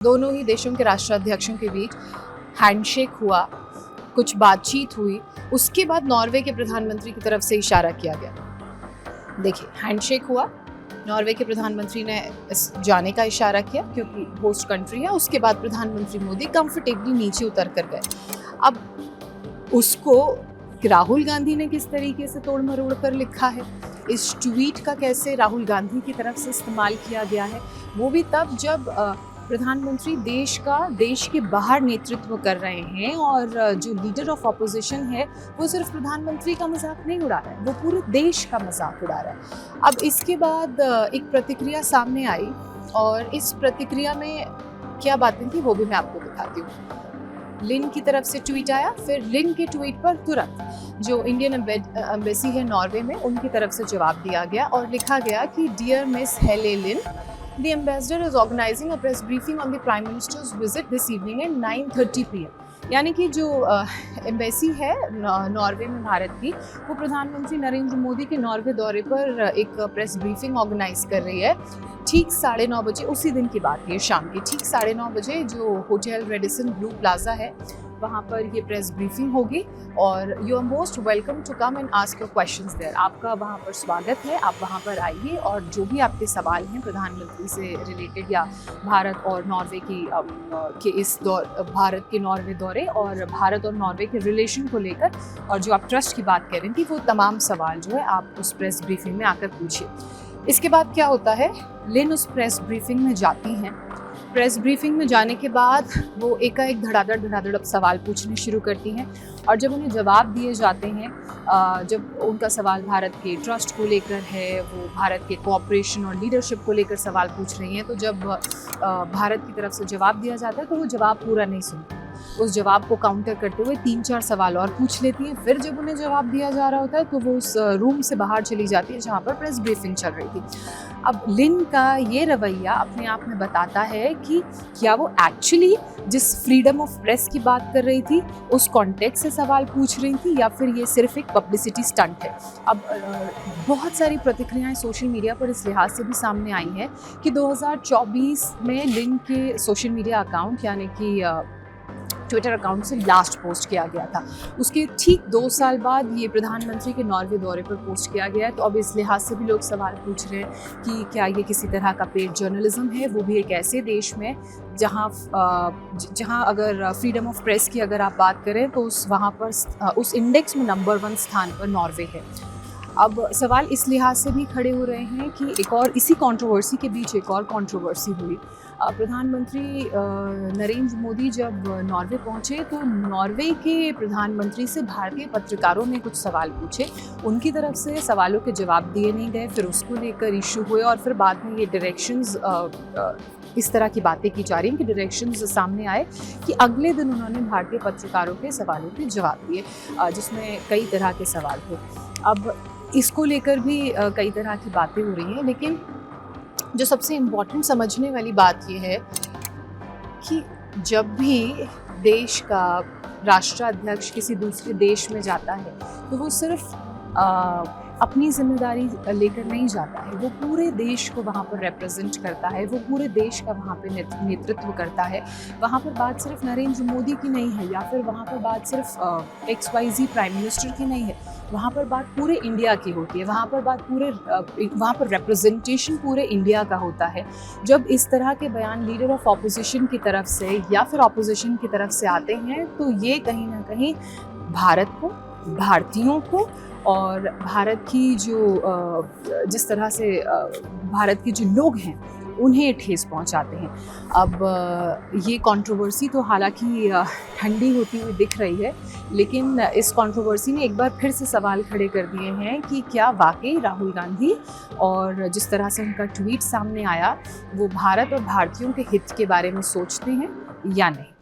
दोनों ही देशों के राष्ट्राध्यक्षों के बीच हैंडशेक हुआ, कुछ बातचीत हुई, उसके बाद नॉर्वे के प्रधानमंत्री की तरफ से इशारा किया गया। देखिए, हैंडशेक हुआ, नॉर्वे के प्रधानमंत्री ने जाने का इशारा किया क्योंकि होस्ट कंट्री है। उसके बाद प्रधानमंत्री मोदी कंफर्टेबली नीचे उतर कर गए। अब उसको राहुल गांधी ने किस तरीके से तोड़ मरोड़ कर लिखा है, इस ट्वीट का कैसे राहुल गांधी की तरफ से इस्तेमाल किया गया है, वो भी तब जब प्रधानमंत्री देश के बाहर नेतृत्व कर रहे हैं और जो लीडर ऑफ ऑपोजिशन है वो सिर्फ प्रधानमंत्री का मजाक नहीं उड़ा रहा है, वो पूरे देश का मजाक उड़ा रहा है। अब इसके बाद एक प्रतिक्रिया सामने आई और इस प्रतिक्रिया में क्या बातें थी वो भी मैं आपको दिखाती हूँ। लिन की तरफ से ट्वीट आया, फिर लिन के ट्वीट पर तुरंत जो इंडियन एम्बेसी है नॉर्वे में उनकी तरफ से जवाब दिया गया और लिखा गया कि डियर मिस हेले लिन, The ambassador is organizing a press briefing on the Prime Minister's visit this evening at 9:30 PM. यानी कि जो एम्बेसी है नॉर्वे में भारत की, वो प्रधानमंत्री नरेंद्र मोदी के नॉर्वे दौरे पर एक प्रेस ब्रीफिंग ऑर्गेनाइज कर रही है। ठीक 9:30 बजे, उसी दिन की बात है, शाम की ठीक 9:30 बजे जो होटल रेडिसन ब्लू प्लाजा है वहाँ पर ये प्रेस ब्रीफिंग होगी और you are most welcome to come and ask your questions there. आपका वहाँ पर स्वागत है, आप वहाँ पर आइए और जो भी आपके सवाल हैं प्रधानमंत्री से रिलेटेड या भारत और नॉर्वे भारत के नॉर्वे दौरे और भारत और नॉर्वे के रिलेशन को लेकर और जो आप ट्रस्ट की बात कर रही थी, वो तमाम सवाल जो है आप उस प्रेस ब्रीफिंग में आकर पूछिए। इसके बाद क्या होता है, लिन उस प्रेस ब्रीफिंग में जाती हैं। प्रेस ब्रीफिंग में जाने के बाद वो एकाएक धड़ाधड़ अब सवाल पूछने शुरू करती हैं और जब उन्हें जवाब दिए जाते हैं, जब उनका सवाल भारत के ट्रस्ट को लेकर है, वो भारत के कोऑपरेशन और लीडरशिप को लेकर सवाल पूछ रही हैं, तो जब भारत की तरफ से जवाब दिया जाता है तो वो जवाब पूरा नहीं सुनती, उस जवाब को काउंटर करते हुए 3-4 सवाल और पूछ लेती हैं। फिर जब उन्हें जवाब दिया जा रहा होता है तो वो उस रूम से बाहर चली जाती है जहाँ पर प्रेस ब्रीफिंग चल रही थी। अब लिन का ये रवैया अपने आप में बताता है कि क्या वो एक्चुअली जिस फ्रीडम ऑफ प्रेस की बात कर रही थी उस कॉन्टेक्स्ट से सवाल पूछ रही थी या फिर ये सिर्फ एक पब्लिसिटी स्टंट है। अब बहुत सारी प्रतिक्रियाएं सोशल मीडिया पर इस लिहाज से भी सामने आई हैं कि 2024 में लिन के सोशल मीडिया अकाउंट यानी कि ट्विटर अकाउंट से लास्ट पोस्ट किया गया था, उसके ठीक 2 साल बाद ये प्रधानमंत्री के नॉर्वे दौरे पर पोस्ट किया गया है। तो अब इस लिहाज से भी लोग सवाल पूछ रहे हैं कि क्या ये किसी तरह का पेड जर्नलिज्म है, वो भी एक ऐसे देश में जहाँ अगर फ्रीडम ऑफ प्रेस की अगर आप बात करें तो वहाँ पर उस इंडेक्स में नंबर 1 स्थान पर नॉर्वे है। अब सवाल इस लिहाज से भी खड़े हो रहे हैं कि एक और इसी कंट्रोवर्सी के बीच एक और कंट्रोवर्सी हुई। प्रधानमंत्री नरेंद्र मोदी जब नॉर्वे पहुंचे तो नॉर्वे के प्रधानमंत्री से भारतीय पत्रकारों ने कुछ सवाल पूछे, उनकी तरफ से सवालों के जवाब दिए नहीं गए, फिर उसको लेकर इशू हुए और फिर बाद में ये डायरेक्शंस इस तरह की बातें की जा रही हैं कि डायरेक्शंस सामने आए कि अगले दिन उन्होंने भारतीय पत्रकारों के सवालों के जवाब दिए, जिसमें कई तरह के सवाल थे। अब इसको लेकर भी कई तरह की बातें हो रही हैं, लेकिन जो सबसे इम्पोर्टेंट समझने वाली बात ये है कि जब भी देश का राष्ट्राध्यक्ष किसी दूसरे देश में जाता है तो वो सिर्फ अपनी जिम्मेदारी लेकर नहीं जाता है, वो पूरे देश को वहाँ पर रिप्रेजेंट करता है, वो पूरे देश का वहाँ पे नेतृत्व करता है। वहाँ पर बात सिर्फ नरेंद्र मोदी की नहीं है या फिर वहाँ पर बात सिर्फ XYZ प्राइम मिनिस्टर की नहीं है, वहाँ पर बात पूरे इंडिया की होती है, वहाँ पर रिप्रेजेंटेशन पूरे इंडिया का होता है। जब इस तरह के बयान लीडर ऑफ ऑपोजिशन की तरफ से या फिर ऑपोजिशन की तरफ से आते हैं तो ये कहीं ना कहीं भारत को, भारतीयों को और भारत की जिस तरह से भारत के जो लोग हैं उन्हें ठेस पहुंचाते हैं। अब ये कंट्रोवर्सी तो हालांकि ठंडी होती हुई दिख रही है, लेकिन इस कंट्रोवर्सी ने एक बार फिर से सवाल खड़े कर दिए हैं कि क्या वाकई राहुल गांधी और जिस तरह से उनका ट्वीट सामने आया वो भारत और भारतीयों के हित के बारे में सोचते हैं या नहीं।